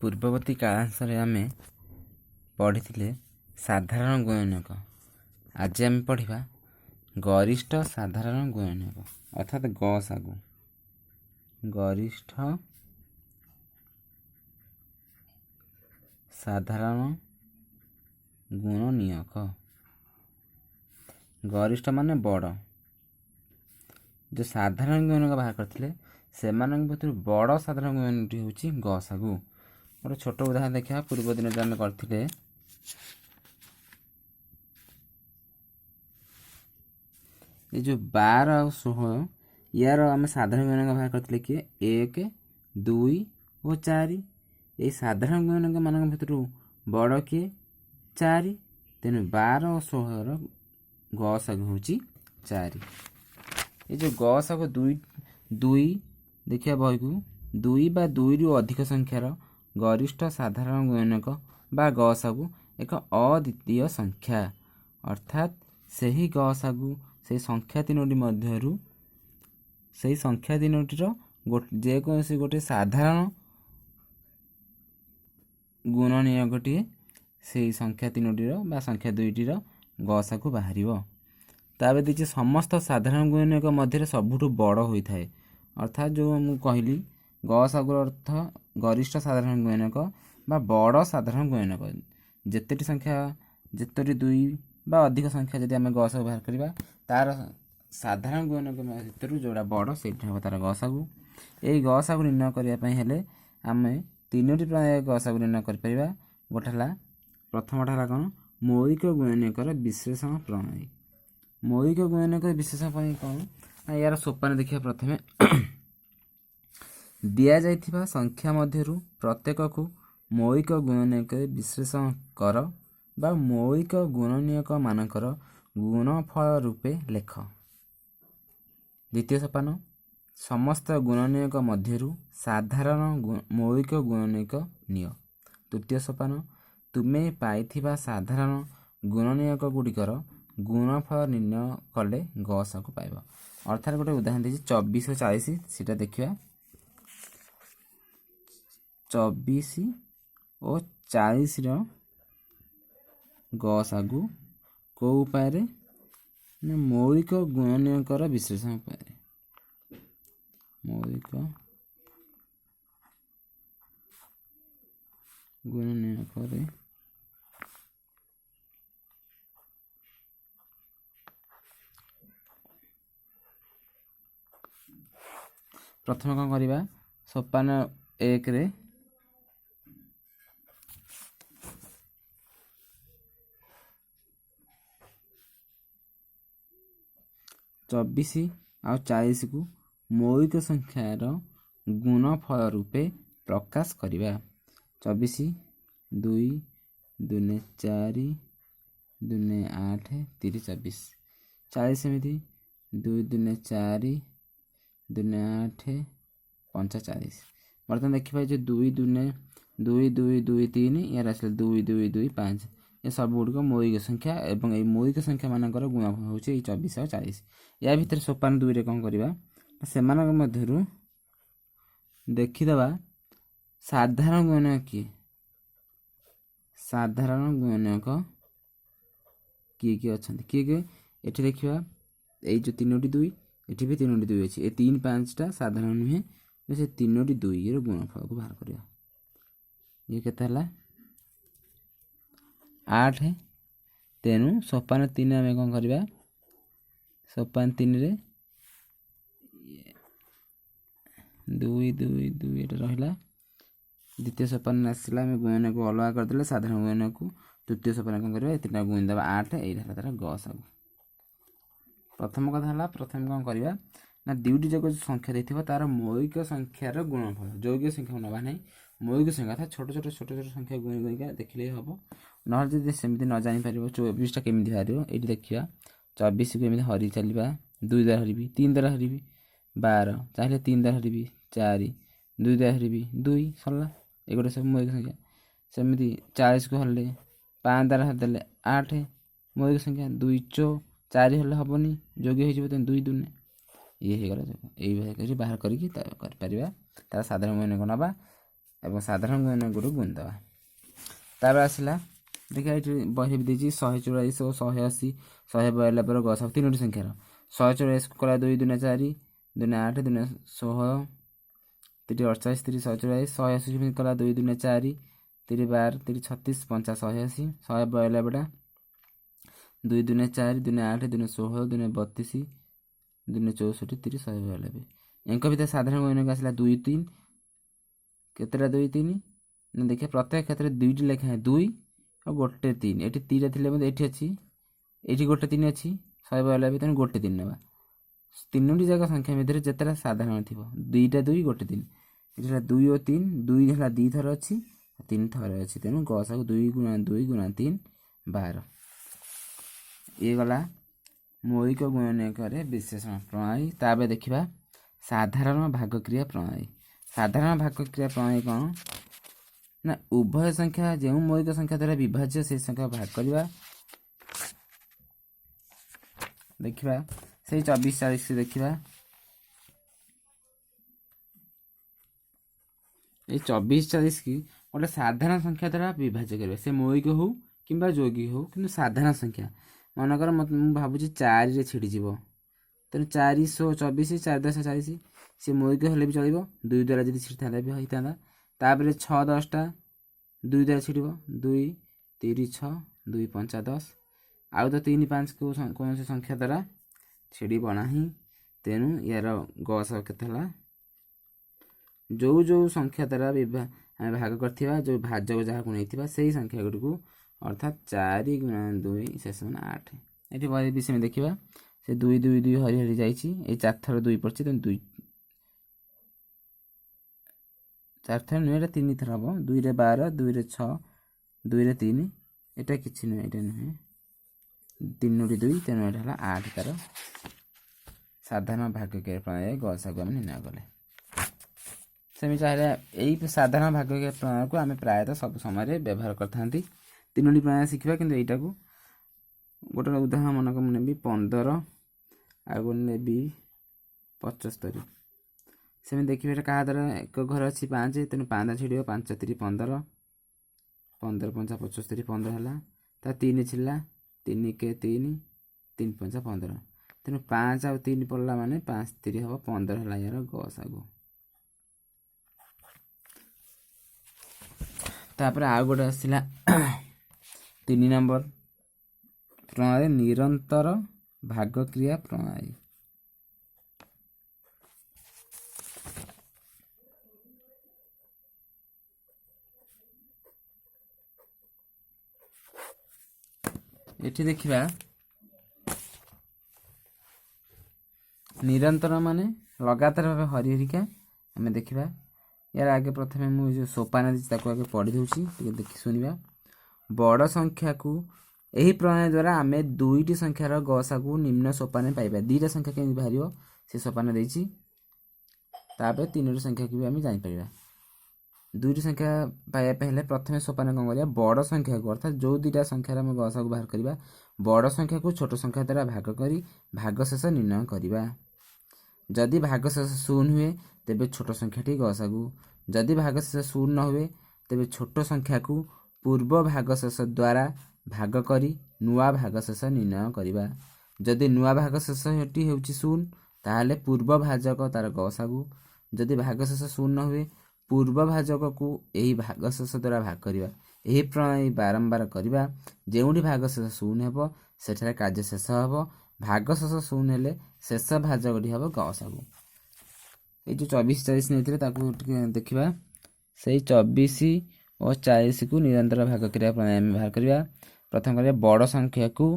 ପୂର୍ବବର୍ତ୍ତୀ କାଳାଂଶରେ ଆମେ ପଢ଼ିଥିଲେ ସାଧାରଣ ଗୁଣନୀୟକ। ଆଜି ଆମେ ପଢ଼ିବା ଗରିଷ୍ଠ ସାଧାରଣ ଗୁଣନୀୟକ ଅର୍ଥାତ୍ ଗସାଗୁ। ଗରିଷ୍ଠ ସାଧାରଣ ଗୁଣନୀୟକ। ଗରିଷ୍ଠ ମାନେ ବଡ଼। ଯେଉଁ ସାଧାରଣ ଗୁଣନୀୟକ ବାହାର କରିଥିଲେ ସେମାନଙ୍କ ଭିତରୁ ବଡ଼ ସାଧାରଣ ଗୁଣନୀୟକଟି ହେଉଛି ଗସାଗୁ। ଗୋଟେ ଛୋଟ ଉଦାହରଣ ଦେଖିବା। ପୂର୍ବ ଦିନରେ ଆମେ କରିଥିଲେ ଏ ଯେଉଁ 12 ଆଉ 16 ୟାର ଆମେ ସାଧାରଣ ଗୁଣନୀୟକ ବାହାର କରିଥିଲେ କିଏ 1, 2 ଓ 4। এই ସାଧାରଣ ଗୁଣନୀୟକମାନଙ୍କ ଭିତରୁ ବଡ଼ କିଏ 4। ତେଣୁ 12 ଓ 16ର ଗସାଗୁ ହେଉଛି 4। ଏ ଯେଉଁ ଗସାଗୁ 2 ଦେଖିବା ବହିକୁ 2 ବା 2ରୁ ଅଧିକ ସଂଖ୍ୟାର ଗରିଷ୍ଠ ସାଧାରଣ ଗୁଣନୀୟକ ବା ଗସାଗୁ ଏକ ଅଦ୍ୱିତୀୟ ସଂଖ୍ୟା। ଅର୍ଥାତ୍ ସେହି ଗସାଗୁ ସେହି ସଂଖ୍ୟା ତିନୋଟି ମଧ୍ୟରୁ ସେହି ସଂଖ୍ୟା ତିନୋଟିର ଯେକୌଣସି ଗୋଟିଏ ସାଧାରଣ ଗୁଣନୀୟକଟିଏ ସେହି ସଂଖ୍ୟା ତିନୋଟିର ବା ସଂଖ୍ୟା ଦୁଇଟିର ଗସାଗୁ ବାହାରିବ। ତାପରେ ଦେଇଛି ସମସ୍ତ ସାଧାରଣ ଗୁଣନୀୟକ ମଧ୍ୟରେ ସବୁଠୁ ବଡ଼ ହୋଇଥାଏ। ଅର୍ଥାତ୍ ଯେଉଁ ମୁଁ କହିଲି ଗସାଗୁର ଅର୍ଥ ଗରିଷ୍ଠ ସାଧାରଣ ଗୁଣନୀୟକ ବା ବଡ଼ ସାଧାରଣ ଗୁଣନୀୟକ। ଯେତୋଟି ସଂଖ୍ୟା ଯେତୋଟି 2 ବା ଅଧିକ ସଂଖ୍ୟା ଯଦି ଆମେ ଗସାଗୁ ବାହାର କରିବା ତା'ର ସାଧାରଣ ଗୁଣନୀୟକ ଭିତରୁ ଯେଉଁଟା ବଡ଼ ସେଇଟା ହେବ ତା'ର ଗସାଗୁ। ଏହି ଗସାଗୁ ନିର୍ଣ୍ଣୟ କରିବା ପାଇଁ ହେଲେ ଆମେ 3ଟି ପ୍ରଣାଳୀ ଗସାଗୁ ନିର୍ଣ୍ଣୟ କରିପାରିବା। ଗୋଟେ ହେଲା ପ୍ରଥମଟା ହେଲା କ'ଣ ମୌଳିକ ଗୁଣନୀୟକର ବିଶ୍ଳେଷଣ ପ୍ରଣାଳୀ। ମୌଳିକ ଗୁଣନୀୟକର ବିଶ୍ଳେଷଣ ପାଇଁ କ'ଣ ନା ଏହାର ସୋପାନ ଦେଖିବା। ପ୍ରଥମେ ଦିଆଯାଇଥିବା ସଂଖ୍ୟା ମଧ୍ୟରୁ ପ୍ରତ୍ୟେକକୁ ମୌଳିକ ଗୁଣନୀୟକରେ ବିଶ୍ଳେଷଣ କର ବା ମୌଳିକ ଗୁଣନୀୟକ ମାନଙ୍କର ଗୁଣଫଳ ରୂପେ ଲେଖ। ଦ୍ୱିତୀୟ ସୋପାନ ସମସ୍ତ ଗୁଣନୀୟକ ମଧ୍ୟରୁ ସାଧାରଣ ମୌଳିକ ଗୁଣନୀୟକ ନିଅ। ତୃତୀୟ ସୋପାନ ତୁମେ ପାଇଥିବା ସାଧାରଣ ଗୁଣନୀୟକ ଗୁଡ଼ିକର ଗୁଣଫଳ ନିର୍ଣ୍ଣୟ କଲେ ଗସାଗୁ ପାଇବ। ଅର୍ଥାତ୍ ଗୋଟେ ଉଦାହରଣ ଦେଇଛି 24 ଓ 40 ସେଇଟା ଦେଖିବା। 24 ଓ 40ର ଗସାଗୁ କେଉଁ ଉପାୟରେ ନା ମୌଳିକ ଗୁଣନୀୟକର ବିଶ୍ଳେଷଣ ଉପାୟରେ। ମୌଳିକ ଗୁଣନୀୟକରେ ପ୍ରଥମେ କ'ଣ କରିବା ସୋପାନ 1ରେ ଚବିଶ ଆଉ 40କୁ ମୌଳିକ ସଂଖ୍ୟାର ଗୁଣଫଳ ରୂପେ ପ୍ରକାଶ କରିବା। 24 2 2 4 2 8 3 24। 40 ସେମିତି 2 2 4 2 8 5 40। ବର୍ତ୍ତମାନ ଦେଖିବା ଯେ 2 2 2 2 2 3 ୟାର ଆସିଲା 2 2 2 5। ଏ ସବୁଗୁଡ଼ିକ ମୌଳିକ ସଂଖ୍ୟା ଏବଂ ଏହି ମୌଳିକ ସଂଖ୍ୟା ମାନଙ୍କର ଗୁଣଫଳ ହେଉଛି ଏଇ 24 ଆଉ 40। ୟା ଭିତରେ ସୋପାନ 2ରେ କ'ଣ କରିବା ସେମାନଙ୍କ ମଧ୍ୟରୁ ଦେଖିଦେବା ସାଧାରଣ ଗୁଣନୀୟକ କିଏ। ସାଧାରଣ ଗୁଣନୀୟକ କିଏ କିଏ ଅଛନ୍ତି କିଏ କିଏ ଏଠି ଦେଖିବା। ଏଇ ଯେଉଁ 3ଟି 2 ଏଠି ବି 3ଟି 2 ଅଛି। ଏ 3 5ଟା ସାଧାରଣ ନୁହେଁ। ସେ 3ଟି 2ର ଗୁଣଫଳକୁ ବାହାର କରିବା। ଇଏ କେତେ ହେଲା 8। ତେଣୁ ସୋପାନ 3 ଆମେ କ'ଣ କରିବା ସୋପାନ 3ରେ 2 2 2 ଏଟା ରହିଲା। ଦ୍ୱିତୀୟ ସୋପାନରେ ଆସିଲା ଆମେ ଗୁଣନୀୟକୁ ଅଲଗା କରିଦେଲେ ସାଧାରଣ ଗୁଣନୀୟକୁ। ତୃତୀୟ ସୋପାନ କ'ଣ କରିବା ଏ 3ଟା ଗୁଣି ଦେବା 8। ଏଇଟା ହେଲା ତା'ର ଗସାଗୁ। ପ୍ରଥମ କଥା ହେଲା ପ୍ରଥମେ କ'ଣ କରିବା ନା 2ଟି ଯାକ ସଂଖ୍ୟା ଦେଇଥିବ ତା'ର ମୌଳିକ ସଂଖ୍ୟାର ଗୁଣଫଳ। ଯୌଗିକ ସଂଖ୍ୟା ନେବା ନାହିଁ ମୌଳିକ ସଂଖ୍ୟା ଅର୍ଥାତ୍ ଛୋଟ ଛୋଟ ସଂଖ୍ୟା ଗୁଣି ଗୁଣିକା ଦେଖିଲେ ହେବ। ନହେଲେ ଯଦି ସେମିତି ନ ଜାଣିପାରିବ 24ଟା କେମିତି ବାହାରିବ ଏଇଠି ଦେଖିବା। 24କୁ ଏମିତି ହରି ଚାଲିବା 2 ଦ୍ୱାରା ହରିବି 3 ଦ୍ୱାରା ହରିବି 12 ଚାହିଁଲେ 3 ଦ୍ୱାରା ହରିବି 4 2 ଦ୍ୱାରା ହରିବି 2 ସରିଲା। ଏଗୁଡ଼ା ସବୁ ମୌଳିକ ସଂଖ୍ୟା। ସେମିତି 40କୁ ହରିଲେ 5 ଦ୍ୱାରା ହରିଦେଲେ 8 ମୌଳିକ ସଂଖ୍ୟା। 2 4 ହେଲେ ହେବନି ଯୋଗ୍ୟ ହେଇଯିବ ତେଣୁ 2 2 ଇଏ ହେଇଗଲା ଯୋଗ। ଏଇଭଳିଆ କରି ବାହାର କରିକି କରିପାରିବା। ତା'ର ସାଧାରଣ ଗୁଣନୀୟକ ନେବା ଏବଂ ସାଧାରଣ ଗୁଣନକୁ ଗୁଣିଦେବା। ତାପରେ ଆସିଲା ଦେଖିବା ଏଠି ବହି ଦେଇଛି 144 ଓ 180 142 ଗସାଗୁ ତିନୋଟି ସଂଖ୍ୟାର 144 କଲା 2 2 4 2 8 2 16 3 48 3 144 180 କଲା 2 2 4 3 12 3 36 5 180 142 2 2 4 2 8 2 16 2 32 2 64 3 142 ଏଙ୍କ ଭିତରେ ସାଧାରଣ ଗୁଣନକୁ ଆସିଲା 2 3 କେତେଟା 2 3 ନା ଦେଖିବା ପ୍ରତ୍ୟେକ କ୍ଷେତ୍ରରେ 2ଟି ଲେଖାଏଁ 2 ଆଉ ଗୋଟେ 3 ଏଠି 3ଟା ଥିଲେ ମଧ୍ୟ ଏଠି ଅଛି ଏଠି ଗୋଟେ 3 ଅଛି 142 ତେଣୁ ଗୋଟେ 3 ନେବା ତିନୋଟି ଯାକ ସଂଖ୍ୟା ଭିତରେ ଯେତେଟା ସାଧାରଣ ଥିବ 2ଟା 2 ଗୋଟେ 3 ଏଠି ହେଲା 2 ଓ 3 2 ହେଲା 2 ଥର ଅଛି 3 ଥର ଅଛି ତେଣୁ ଗସାଗୁ 2 × 2 × 3 12 ଇଏ ଗଲା ମୌଳିକ ଗୁଣନୀୟକରେ ବିଶ୍ଳେଷଣ ପ୍ରଣାଳୀ। ତାପରେ ଦେଖିବା ସାଧାରଣ ଭାଗକ୍ରିୟା ପ୍ରଣାଳୀ। ସାଧାରଣ ଭାଗକ୍ରିୟା ପ୍ରଣାଳୀ କ'ଣ ନା ଉଭୟ ସଂଖ୍ୟା ଯେଉଁ ମୌଳିକ ସଂଖ୍ୟା ଦ୍ୱାରା ବିଭାଜ୍ୟ ସେ ସଂଖ୍ୟା ଭାଗ କରିବା। ଦେଖିବା ସେଇ 24 40 ଦେଖିବା এই 24 40 କି ଗୋଟେ ସାଧାରଣ ସଂଖ୍ୟା ଦ୍ୱାରା ବିଭାଜ୍ୟ କରିବା ସେ ମୌଳିକ ହଉ କିମ୍ବା ଯୌଗିକ ହଉ କିନ୍ତୁ ସାଧାରଣ ସଂଖ୍ୟା ମନେକର ମୁଁ ଭାବୁଛି 4ରେ ଛିଡ଼ିଯିବ ତେଣୁ 4 24 4 10 40 ସେ ମୌଳିକ ହେଲେ ବି ଚଳିବ 2 ଦ୍ୱାରା ଯଦି ଛିଡ଼ିଥାନ୍ତା ବି ହେଇଥାନ୍ତା। ତାପରେ 6 10ଟା 2 ଦ୍ୱାରା ଛିଡ଼ିବ 2 3 6 2 5 10 ଆଉ ତ 3 5 କୌଣସି ସଂଖ୍ୟା ଦ୍ୱାରା ଛିଡ଼ିବ ନାହିଁ ତେଣୁ ୟାର ଗସାଗୁ କେତେ ହେଲା ଯେଉଁ ସଂଖ୍ୟା ଦ୍ୱାରା ଆମେ ଭାଗ କରିଥିବା ଯେଉଁ ଭାଜକ ଯାହାକୁ ନେଇଥିବା ସେଇ ସଂଖ୍ୟା ଗୁଡ଼ିକୁ ଅର୍ଥାତ୍ 4 × 2 ଶେଷ 8 ଏଠି ବି ସେମିତି ଦେଖିବା ସେ 2 2 2 ହରି ହରି ଯାଇଛି ଏଇ 4 ଥର 2 ପଡ଼ିଛି ତେଣୁ 2 4 ଥର ନୁହେଁ ଏଇଟା 3 ଥର ହେବ 2ରେ 12 2ରେ 6 2ରେ 3 ଏଇଟା କିଛି ନୁହେଁ ଏଇଟା ନୁହେଁ 3ଟି 2 ତେଣୁ ଏଇଟା ହେଲା 8 ତାର ସାଧାରଣ ଭାଗକ୍ରିୟା ପ୍ରଣାଳୀରେ ଗସାଗୁ ଆମେ ନିର୍ଣ୍ଣୟ କଲେ। ସେମିତି ଚାହିଁଲେ ଏଇ ସାଧାରଣ ଭାଗକ୍ରିୟା ପ୍ରଣାଳୀକୁ ଆମେ ପ୍ରାୟତଃ ସବୁ ସମୟରେ ବ୍ୟବହାର କରିଥାନ୍ତି। ତିନୋଟି ପ୍ରଣାଳୀ ଶିଖିବା କିନ୍ତୁ ଏଇଟାକୁ ଗୋଟେ ଉଦାହରଣ ମନେକ ମୁଁ ନେବି 15 ଆଉ ଗୋଟେ ନେବି 75 ସେମିତି ଦେଖିବେ ଏଇଟା କାହା ଦ୍ୱାରା ଏକ ଘର ଅଛି 5 ତେଣୁ 5 ଛିଡ଼ିବ 5 3 15 15 5 75 15 ହେଲା ତା 3 ଛିଡ଼ିଲା 3 କେ 3 3 5 15 ତେଣୁ 5 ଆଉ 3 ପଡ଼ିଲା ମାନେ 5 3 ହେବ 15 ହେଲା ୟାର ଗସାଗୁ। ତାପରେ ଆଉ ଗୋଟେ ଆସିଲା 3 ନମ୍ବର ପ୍ରଣାଳୀ ନିରନ୍ତର ଭାଗକ୍ରିୟା ପ୍ରଣାଳୀ। ଏଠି ଦେଖିବା ନିରନ୍ତର ମାନେ ଲଗାତାର ଭାବେ ହରି ହରିକା ଆମେ ଦେଖିବା यार आगे प्रथम मुझे सोपान ताको आगे पढ़ी दूसरी देखी शुणा बड़ संख्या को यही प्रणाली द्वारा आम दुईटी संख्यार गसा को निम्न सोपान पाइबा दीटा संख्या केमी बाहर से सोपान देती तीनोटी संख्या की भी आम जापर दुईटी संख्या पाइबा प्रथम सोपान कौन कर बड़ संख्या को अर्थात जो दुईटा संख्यार आम गसा को बाहर करवा बड़ संख्या को छोट संख्या द्वारा भाग कर भागशेष निर्णय करवा जदि भागशेष शून्य हुए तेबे छोट संख्याटी गसागु जदि भागशेष शून्य न हुए तेबे छोट संख्या को पूर्व भागशेष द्वारा भाग करी नुआ भागशेष निर्णय करवा जदि नुआ भागशेष हेटी हेउची शून्य ताहले पूर्व भाजक तार गसागु जदि भागशेष शून्य न हुए पूर्व भाजक को यही भागशेष द्वारा भाग करवा यही प्रणाली बारंबार करवा जेउठी भागशेष शून्य हेबो सेठारे कार्य शेष हेबो भागशेष शून्य हेले शेष भाजकटी हेबो गसागु। ये जो 24 40 नहीं देखा से 24 और 40 को निरंतर भागक्रिया प्रणाली में बाहर करवा प्रथम कर बड़ संख्या को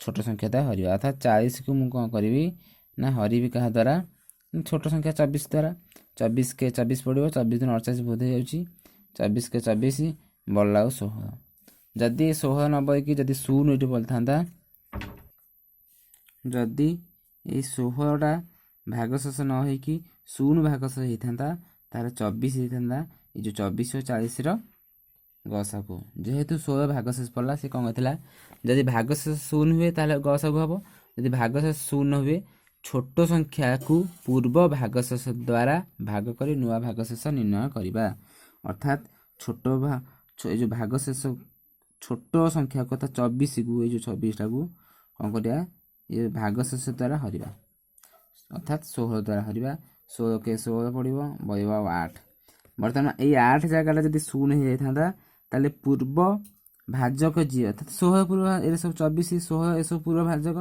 छोट संख्या द्वारा हर अर्थात 40 को मुझे कौन करी ना हरी क्या द्वारा छोट संख्या 24 द्वारा 24 के 24 पड़ो 24 दिन 48 बोध हो 24 के 24 बल्ला 16 जदि 16 न बोईकि जदि शून्य ये बोलता जदि ये 16टा भागशेष न होइकि शून्य भागशेष होता तार 24 होता ये जो 24 और 40 गसागु जेहेतु 16 भागशेष पड़ा से कौन कहला जदि भागशेष शून्य हुए ताले गसागु हम जदि भागशेष शून्य हुए छोट संख्या को पूर्व भागशेष द्वारा भाग कर नुआ भागशेष निर्णय करवा अर्थात छोट जो भागशेष छोट संख्या कथा 24 को ये 24टा को कौन करिया ये भागशेष द्वारा हरिबा अर्थात 16 द्वारा हरिबा 16 के 16 पड़ो बयवा 8 बर्तमान ये 8 जगह जब शून्य हो जाता ताले पूर्व भाजक जी अर्थात 16 पूर्व ये सब 24 16 ये सब पूर्व भाजक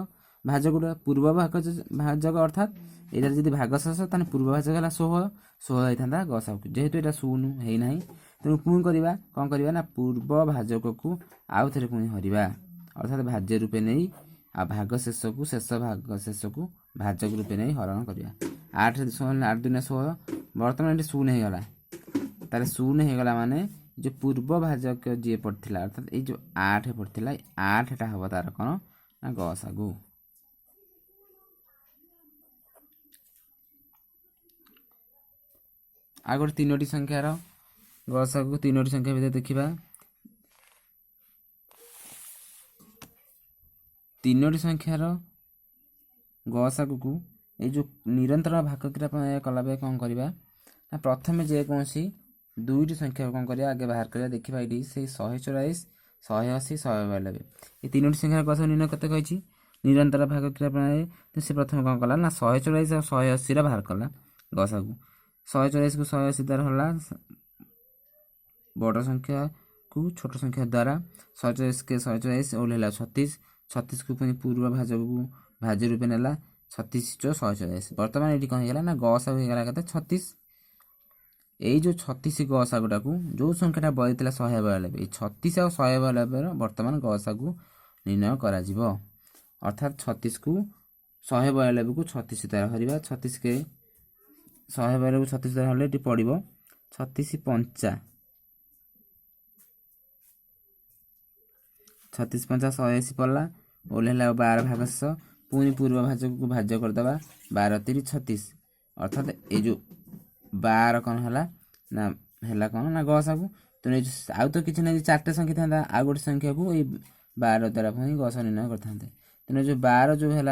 पूर्व भाजक अर्थात यहाँ जब भागशेष ताने पूर्व भाजक है 16 16 होता गसा जेहेतु यहाँ शून्य है तेणु पुणी करवा कौन करवा ना पूर्व भाजक को आउ थे पुणी हरवा अर्थात भाज्य रूपे नहीं आ भागशेष को शेष भागशेष को भाजक रूपे नहीं हरण करवा 8 8 दुनिया 16 बर्तमान ये शून्य होगला तार शून्य होगला माने जो पूर्व भाजक जी पड़ता अर्थात ये जो 8 पड़ता 8टा हम तार कौन ना गसागु आ गए 3टी संख्यार गसागु 3टी संख्या भितर देखा 3टी संख्यार गसागु को ये जो निरंतर भाग क्रिया कला बेले कौन करवा ना प्रथम जेकोसी 2टी संख्या कौन कर आगे बाहर कर देखा ये से 144 180 192 ये 3टी संख्यार गसागु निर्णय कते कही निरंतर भाग क्रिया प्रणाली तो से प्रथम कौन कला ना 144 और 180 बाहर कला गसागु 144 को 180 द्वारा होला बड़ संख्या को छोट संख्या द्वारा 144 के 144 ओल्हेला 36 36 को पुणी पूर्व भाजक को भाज्य रूपे नेला 36 जो 144 बर्तमान ये कौन होगा ना गसागु होगा कहते 36 यही जो 36 गसागुटा को जो संख्याटा बड़ी 192 36 और 192 बर्तमान गसागु निर्णय करा जिवो अर्थात 36 को 192 को 36 द्वारा हरवा 36 के 192 को 36 द्वारा हल्ले पड़ो 36 पंचा 36 पंचा 180 पड़ा ओल्हेला 12 भागशेष पुणी पूर्व भाजक को भाज्य करदे 12 3 36 अर्थात ये जो 12 कौन है ना कौन ना गसागु तेणु आउ तो किसी ना 4टे संख्या था आउ गोटे संख्या को ये 12 द्वारा पुणी गस निर्णय करते तेणु जो 12 जो है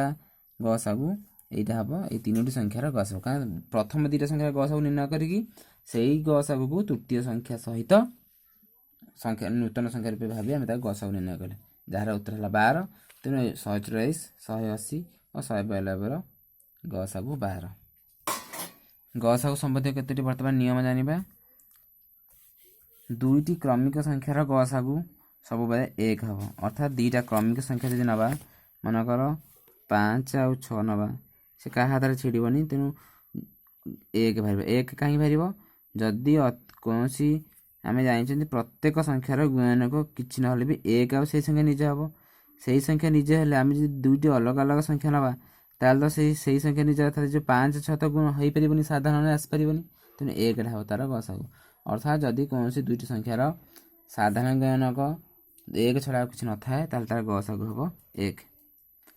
गसागु यहाँ हम ये 3टी संख्यार गसागु कारण प्रथम 2टा संख्यार गसागु निर्णय करी से गसागु को तृतीय संख्या सहित संख्या नूतन संख्या रूप भावी आम गसागु निर्णय कले जार उत्तर है 12 तेणु 144 180 और 192 गसागु 12 गसागु संबंधी केतोटी बर्तमान नियम जानिबा 2टी क्रमिक संख्यार गसागु सब बेले 1 हम अर्थात 2टा क्रमिक संख्या जब नवा मनकर 5 आउ 6 नवा से क्या हाथ में छिड़बनी तेणु 1 बाहर 1 कहीं बाहर जदि कौन आम जानते प्रत्येक संख्यार गुणनक किसी ना भी 1 आउ से संख्या निज हम से संख्या निज हेल्ले आम जो 2टी अलग अलग संख्या नवा ताल तो से संख्या निज अर्थात जो 5 6 तो गुण हो पार साधारण आसपार तेणु 1 हम तार गसागु अर्थात जदि कौन 2टी संख्यार साधारण गुणनक 1 छड़ा किसी न थाए तार गसागु हम 1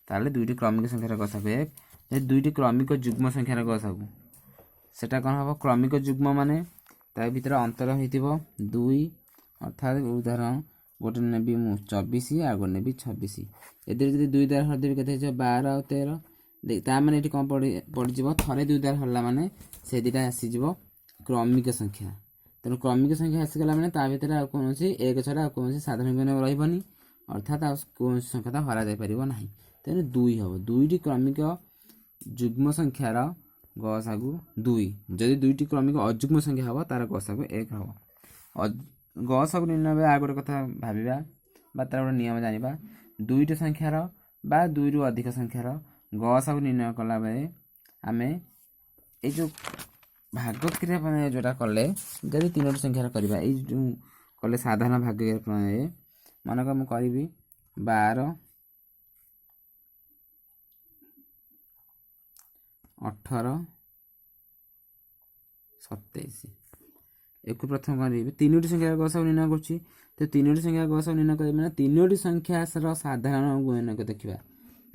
ताले 2टी क्रमिक संख्यार गसागु 1 2टी क्रमिक जुग्म संख्यार गसागु सेटा कौन हम क्रमिक जुग्म माने ता भीतर अंतर हो 2 अर्थात उदाहरण गोटे नेबी मु 24 आ गोटे नेबी 26 एदि जब 2 द्वारा हरदेवी के 12 और 13 ता माने ये कौन पड़ो थे 2 द्वारा हरला माने से 2टा आसीज क्रमिक संख्या तेणु क्रमिक संख्या आसीगला माने ता भीतर कौन 1 छड़ा कौन साधारण गुण रही अर्थात कौन संख्या हरा जापर ना तेणु 2 हम 2टी क्रमिक जुग्म संख्यार गसागु 2 जदि 2टी क्रमिक अजुग्म संख्या हम तार गसागु 1 हम गसागु निर्णय आ गोटे कथा भाविबा बा तार गोटे नियम जानिबा 2टी संख्यार बा 2 रु अधिक संख्यार गसागु निर्णय कला बेले आमे ए जो भाग क्रिया जोटा कले जदि 3टी संख्यार करबा ए जो कले साधारण भाग क्रिया प्रणाली मानक मु करी 12 18 27 एक प्रथम करी 3टी संख्या गसागु निर्णय करुच्ची तो 3टी संख्या गसागु निर्णय कर मैंने 3टी संख्या साधारण गुणनक देखा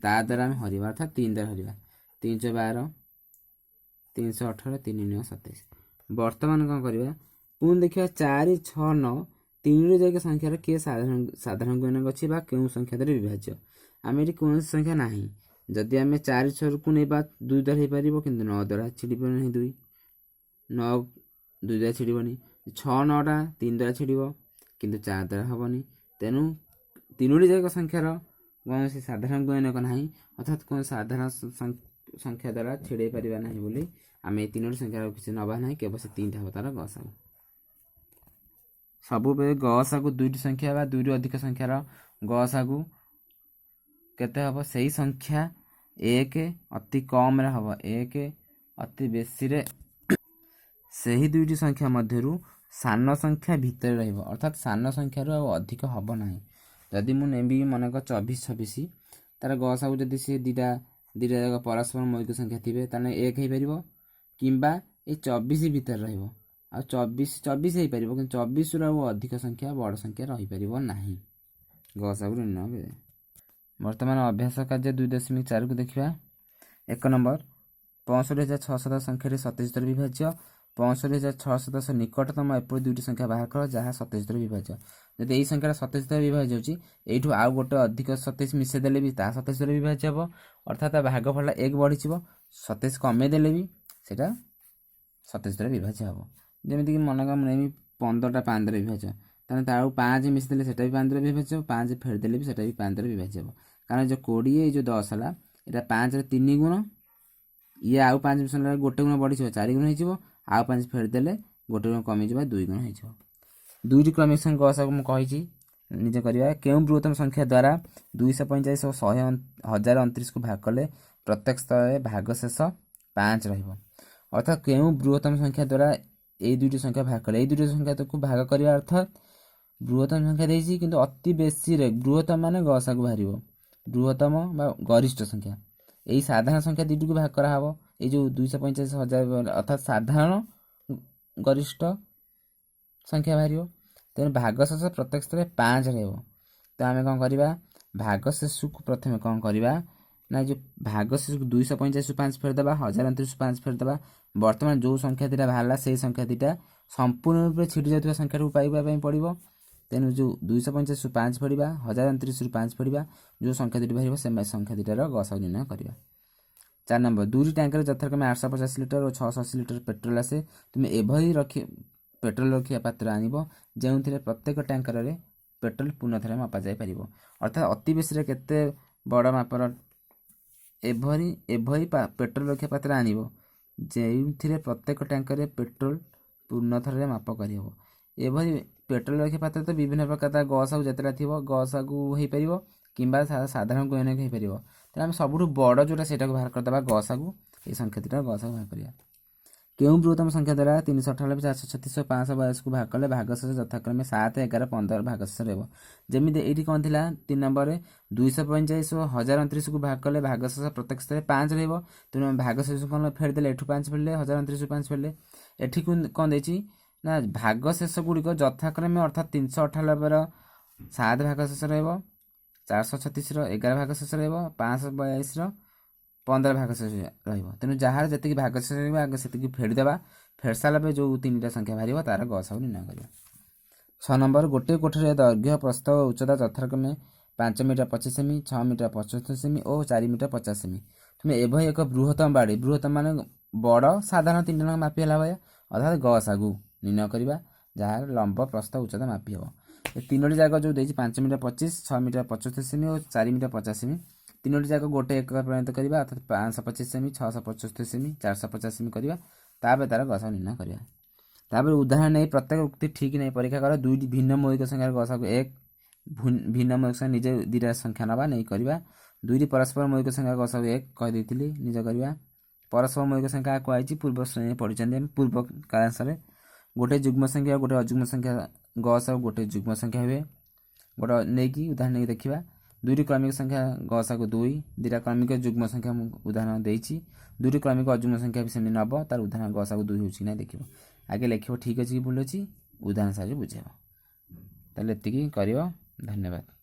ता द्वारा आम हरवा अर्थात 3 द्वारा हरवा 312 318 3 9 27 बर्तमान कौन करवा पुणी देखा 4 6 9 3 जाक संख्यार किए साधारण गुणनक अच्छी क्यों संख्या द्वारा विभाज्य आम ये कौन संख्या ना जदि आम 4 6 को नहीं 2 द्वारा हो पार कि 9 द्वारा छिड़ी पार नहीं 2 9 2 द्वारा छिड़बनी ଛଅ ନଅଟା 3 ଦ୍ୱାରା ଛିଡ଼ିବ କିନ୍ତୁ 4 ଦ୍ୱାରା ହେବନି। ତେଣୁ ତିନୋଟି ଯାକ ସଂଖ୍ୟାର କୌଣସି ସାଧାରଣ ଗୁଣନକ ନାହିଁ, ଅର୍ଥାତ୍ କୌଣସି ସାଧାରଣ ସଂଖ୍ୟା ଦ୍ୱାରା ଛିଡ଼େଇ ପାରିବା ନାହିଁ ବୋଲି ଆମେ এই ତିନୋଟି ସଂଖ୍ୟାର କିଛି ନେବା ନାହିଁ, କେବଳ ସେ 3ଟା ହେବ ତା'ର ଗସାଗୁ। ସବୁବେଳେ ଗସାଗୁ ଦୁଇଟି ସଂଖ୍ୟା ବା ଦୁଇରୁ ଅଧିକ ସଂଖ୍ୟାର ଗସାଗୁ କେତେ ହେବ? ସେଇ ସଂଖ୍ୟା 1 ଅତି କମ୍ରେ ହେବ, 1 ଅତି ବେଶୀରେ ସେହି ଦୁଇଟି ସଂଖ୍ୟା ମଧ୍ୟରୁ ସାନ ସଂଖ୍ୟା ଭିତରେ ରହିବ, ଅର୍ଥାତ୍ ସାନ ସଂଖ୍ୟାରୁ ଆଉ ଅଧିକ ହେବ ନାହିଁ। ଯଦି ମୁଁ ନେବି ମନେକର 24 26, ତାର ଗସାଗୁ ଯଦି ସେ ଦୁଇଟା ଯାକ ପରସ୍ପର ମୌଳିକ ସଂଖ୍ୟା ଥିବେ ତାହେଲେ 1 ହେଇପାରିବ, କିମ୍ବା ଏଇ 24 ଭିତରେ ରହିବ। ଆଉ 24 ହେଇପାରିବ, କିନ୍ତୁ 24ରୁ ଆଉ ଅଧିକ ସଂଖ୍ୟା ବଡ଼ ସଂଖ୍ୟା ରହିପାରିବ ନାହିଁ ଗସାଗୁ ନିର୍ଣ୍ଣୟ ବେଳେ। ବର୍ତ୍ତମାନ ଅଭ୍ୟାସ କାର୍ଯ୍ୟ 2.4କୁ ଦେଖିବା। 1 ନମ୍ବର 65,610 ସଂଖ୍ୟାଟି 27 ଦ୍ୱାରା ବିଭାଜ୍ୟ। 65,610 ନିକଟତମ ଏପରି ଦୁଇଟି ସଂଖ୍ୟା ବାହାର କର ଯାହା 27 ଦ୍ୱାରା ବିଭାଜ୍ୟ। ଯଦି ଏଇ ସଂଖ୍ୟାଟା 27 ଦ୍ୱାରା ବିଭାଜ୍ୟ ହେଉଛି, ଏଇଠୁ ଆଉ ଗୋଟେ ଅଧିକ 27 ମିଶାଇ ଦେଲେ ବି ତାହା 27 ଦ୍ୱାରା ବିଭାଜ୍ୟ ହେବ, ଅର୍ଥାତ୍ ତା ଭାଗଫଳଟା 1 ବଢ଼ିଯିବ। 27 କମେଇ ଦେଲେ ବି ସେଇଟା 27 ଦ୍ୱାରା ବିଭାଜ୍ୟ ହେବ। ଯେମିତିକି ମନେକର ମୁଁ ନେବି 15ଟା 5 ଦ୍ୱାରା ବିଭାଜ୍ୟ, ତାହେଲେ ତା ଆଉ 5 ମିଶାଇଦେଲେ ସେଇଟା ବି 5 ଦ୍ୱାରା ବିଭାଜ୍ୟ ହେବ, 5 ଫେରିଦେଲେ ବି ସେଇଟା ବି 5 ଦ୍ୱାରା ବିଭାଜ୍ୟ ହେବ। କାରଣ ଯେଉଁ 20 ଏଇ ଯେଉଁ 10 ହେଲା, ଏଇଟା 5ର 3 ଗୁଣ, ଇଏ ଆଉ 5 ମିଶାଇଲା ଗୋଟେ ଗୁଣ ବଢ଼ିଯିବ, 4 ଗୁଣ ହେଇଯିବ, ଆଉ 5 ଫେରିଦେଲେ ଗୋଟେ ଗୁଣ କମିଯିବ, 2 ଗୁଣ ହେଇଯିବ। ଦୁଇଟି କ୍ରମିକ ସଂଖ୍ୟା ଗସାଗୁ ମୁଁ କହିଛି, ନିଜେ କରିବା। କେଉଁ ବୃହତ୍ତମ ସଂଖ୍ୟା ଦ୍ୱାରା 245 ଓ 1029କୁ ଭାଗ କଲେ ପ୍ରତ୍ୟେକ ସ୍ତରରେ ଭାଗଶେଷ 5 ରହିବ? ଅର୍ଥାତ୍ କେଉଁ ବୃହତ୍ତମ ସଂଖ୍ୟା ଦ୍ୱାରା ଏଇ ଦୁଇଟି ସଂଖ୍ୟା ଭାଗ କଲେ, ଏଇ ଦୁଇଟି ସଂଖ୍ୟାକୁ ଭାଗ କରିବା ଅର୍ଥାତ୍ ବୃହତ୍ତମ ସଂଖ୍ୟା ଦେଇଛି, କିନ୍ତୁ ଅତି ବେଶୀରେ ବୃହତ୍ତମ ମାନେ ଗସାଗୁ ବାହାରିବ, ବୃହତ୍ତମ ବା ଗରିଷ୍ଠ ସଂଖ୍ୟା। ଏଇ ସାଧାରଣ ସଂଖ୍ୟା ଦୁଇଟିକୁ ଭାଗ କରାହେବ, ଏଇ ଯେଉଁ 245,000 ଅର୍ଥାତ୍ ସାଧାରଣ ଗରିଷ୍ଠ ସଂଖ୍ୟା ବାହାରିବ। ତେଣୁ ଭାଗଶେଷ ପ୍ରତ୍ୟେକ ସ୍ତରରେ 5 ରହିବ। ତ ଆମେ କ'ଣ କରିବା? ଭାଗଶେଷକୁ ପ୍ରଥମେ କ'ଣ କରିବା ନା, ଯେଉଁ ଭାଗଶେଷକୁ 245ରୁ 5 ଫେରିଦେବା, 1029ରୁ 5 ଫେରିଦେବା। ବର୍ତ୍ତମାନ ଯେଉଁ ସଂଖ୍ୟା ଦୁଇଟା ବାହାରିଲା ସେଇ ସଂଖ୍ୟା ଦୁଇଟା ସମ୍ପୂର୍ଣ୍ଣ ରୂପେ ଛିଡ଼ି ଯାଉଥିବା ସଂଖ୍ୟାକୁ ପାଇବା ପାଇଁ ପଡ଼ିବ। ତେଣୁ ଯେଉଁ 245ରୁ 5 ଫେରିବା, 1029ରୁ 5 ଫେରିବା, ଯେଉଁ ସଂଖ୍ୟା ଦୁଇଟି ବାହାରିବ ସେ ସଂଖ୍ୟା ଦୁଇଟାର ଗସାଗୁ ନିର୍ଣ୍ଣୟ କରିବା। 4 ନମ୍ବର, ଦୁଇଟି ଟ୍ୟାଙ୍କରେ ଯଥାକ୍ରମେ 850 ଲିଟର ଓ 680 ଲିଟର ପେଟ୍ରୋଲ ଆସେ। ତୁମେ ଏଭଳି ପେଟ୍ରୋଲ ରଖିବା ପାତ୍ର ଆଣିବ ଯେଉଁଥିରେ ପ୍ରତ୍ୟେକ ଟ୍ୟାଙ୍କରରେ ପେଟ୍ରୋଲ ପୂର୍ଣ୍ଣଥରେ ମପା ଯାଇପାରିବ। ଅର୍ଥାତ୍ ଅତି ବେଶୀରେ କେତେ ବଡ଼ ମାପର ଏଭଳି ପେଟ୍ରୋଲ ରଖିବା ପାତ୍ର ଆଣିବ ଯେଉଁଥିରେ ପ୍ରତ୍ୟେକ ଟ୍ୟାଙ୍କରେ ପେଟ୍ରୋଲ ପୂର୍ଣ୍ଣଥରରେ ମାପ କରିହେବ। ଏଭଳି ପେଟ୍ରୋଲ ରଖିବା ପାତ୍ର ତ ବିଭିନ୍ନ ପ୍ରକାର ତା ଗସାଗୁ ଯେତେଟା ଥିବ ଗସାଗୁ ହେଇପାରିବ, କିମ୍ବା ସାଧାରଣ ଗୁଣନକ ହେଇପାରିବ। ତେଣୁ ଆମେ ସବୁଠୁ ବଡ଼ ଯେଉଁଟା ସେଇଟାକୁ ବାହାର କରିଦେବା ଗସାଗୁ, এই ସଂଖ୍ୟା ଦୁଇଟା ଗସାଗୁ ବାହାର କରିବା। କେଉଁ ବୃହତ୍ତମ ସଂଖ୍ୟା ଦ୍ୱାରା 398, 436 ଓ 522କୁ ଭାଗ କଲେ ଭାଗଶେଷ ଯଥାକ୍ରମେ 7, 11, 15 ଭାଗଶେଷ ରହିବ? ଯେମିତି ଏଇଠି କ'ଣ ଥିଲା 3 ନମ୍ବରରେ 245 ଓ 1029କୁ ଭାଗ କଲେ ଭାଗଶେଷ ପ୍ରତ୍ୟେକ ସ୍ତରରେ 5 ରହିବ। ତେଣୁ ଆମେ ଭାଗଶେଷ କ'ଣ ଫେରିଦେଲେ, ଏଠୁ 5 ଫେରିଲେ, 1029ରୁ 5 ଫେରିଲେ। ଏଠି କ'ଣ ଦେଇଛି ନା, ଭାଗଶେଷ ଗୁଡ଼ିକ ଯଥାକ୍ରମେ ଅର୍ଥାତ୍ 398ର 7 ଭାଗଶେଷ ରହିବ, 436ର 11 ଭାଗଶେଷ ରହିବ, 522ର 15 ଭାଗଶେଷ ରହିବ। ତେଣୁ ଯାହାର ଯେତିକି ଭାଗଶେଷ ରହିବ ଆଗ ସେତିକି ଫେରିଦେବା। ଫେରିସାରିଲା ପରେ ଯେଉଁ 3ଟା ସଂଖ୍ୟା ବାହାରିବ ତାର ଗସାଗୁ ନିର୍ଣ୍ଣୟ କରିବା। 6 ନମ୍ବର, ଗୋଟିଏ କୋଠରୀର ଦୈର୍ଘ୍ୟ, ପ୍ରସ୍ଥ ଓ ଉଚ୍ଚତା ଯଥାକ୍ରମେ 5 ମିଟର 25 ସେମି, 6 ମିଟର 75 ସେମି ଓ 4 ମିଟର 50 ସେମି। ତୁମେ ଏଭଳି ଏକ ବୃହତ୍ତମ ବାଡ଼ି, ବୃହତ୍ତମ ମାନେ ବଡ଼ ସାଧାରଣ 3 ଜଣଙ୍କ ମାପି ହେଲା ଭଳିଆ, ଅର୍ଥାତ୍ ଗସାଗୁ ନିର୍ଣ୍ଣୟ କରିବା ଯାହାର ଲମ୍ବ, ପ୍ରସ୍ଥ, ଉଚ୍ଚତା ମାପି ହେବ। ଏ ତିନୋଟି ଯାକ ଯେଉଁ ଦେଇଛି 5 ମିଟର 25, 6 ମିଟର 75 ସେମି ଓ 4 ମିଟର 50 ସେମି, ତିନୋଟି ଯାକ ଗୋଟେ ଏକକ ପରିଣତ କରିବା, ଅର୍ଥାତ୍ 525 ସେମି, 675 ସେମି, 450 ସେମି କରିବା। ତାପରେ ତାର ଗସାଗୁ ନିର୍ଣ୍ଣୟ କରିବା। ତାପରେ ଉଦାହରଣ ନେଇ ପ୍ରତ୍ୟେକ ଉକ୍ତି ଠିକ୍ ନେଇ ପରୀକ୍ଷା କର। ଦୁଇଟି ଭିନ୍ନ ମୌଳିକ ସଂଖ୍ୟାର ଗସାଗୁ 1, ଭିନ୍ନ ମୌଳିକ ସଂଖ୍ୟା ନିଜେ ଦୁଇଟା ସଂଖ୍ୟା ନେବା ନେଇ କରିବା। ଦୁଇଟି ପରସ୍ପର ମୌଳିକ ସଂଖ୍ୟା ଗସାଗୁ 1 କହିଦେଇଥିଲି, ନିଜେ କରିବା। ପରସ୍ପର ମୌଳିକ ସଂଖ୍ୟା କୁହାଯାଇଛି, ପୂର୍ବ ଶ୍ରେଣୀରେ ପଢ଼ିଛନ୍ତି ଆମେ ପୂର୍ବ କାଳାଂଶରେ। ଗୋଟେ ଯୁଗ୍ମ ସଂଖ୍ୟା ଗୋଟେ ଅଯୁଗ୍ମ ସଂଖ୍ୟା ଗସାଗୁ ଗୋଟେ ଯୁଗ୍ମ ସଂଖ୍ୟା ହୁଏ। ଗୋଟେ ନେଇକି ଉଦାହରଣ ନେଇକି ଦେଖିବା। ଦୁଇଟି କ୍ରମିକ ସଂଖ୍ୟା ଗସାଗୁ 2, ଦୁଇଟା କ୍ରମିକ ଯୁଗ୍ମ ସଂଖ୍ୟା ମୁଁ ଉଦାହରଣ ଦେଇଛି। ଦୁଇଟି କ୍ରମିକ ଅଯୁଗ୍ମ ସଂଖ୍ୟା ବି ସେମିତି ନେବ, ତାର ଉଦାହରଣ ଗସାଗୁ 2 ହେଉଛି କି ନାହିଁ ଦେଖିବ। ଆଗେ ଲେଖିବ ଠିକ୍ ଅଛି କି ଭୁଲ ଅଛି, ଉଦାହରଣ ସାହାଯ୍ୟରେ ବୁଝେଇବ। ତାହେଲେ ଏତିକି କରିବ। ଧନ୍ୟବାଦ।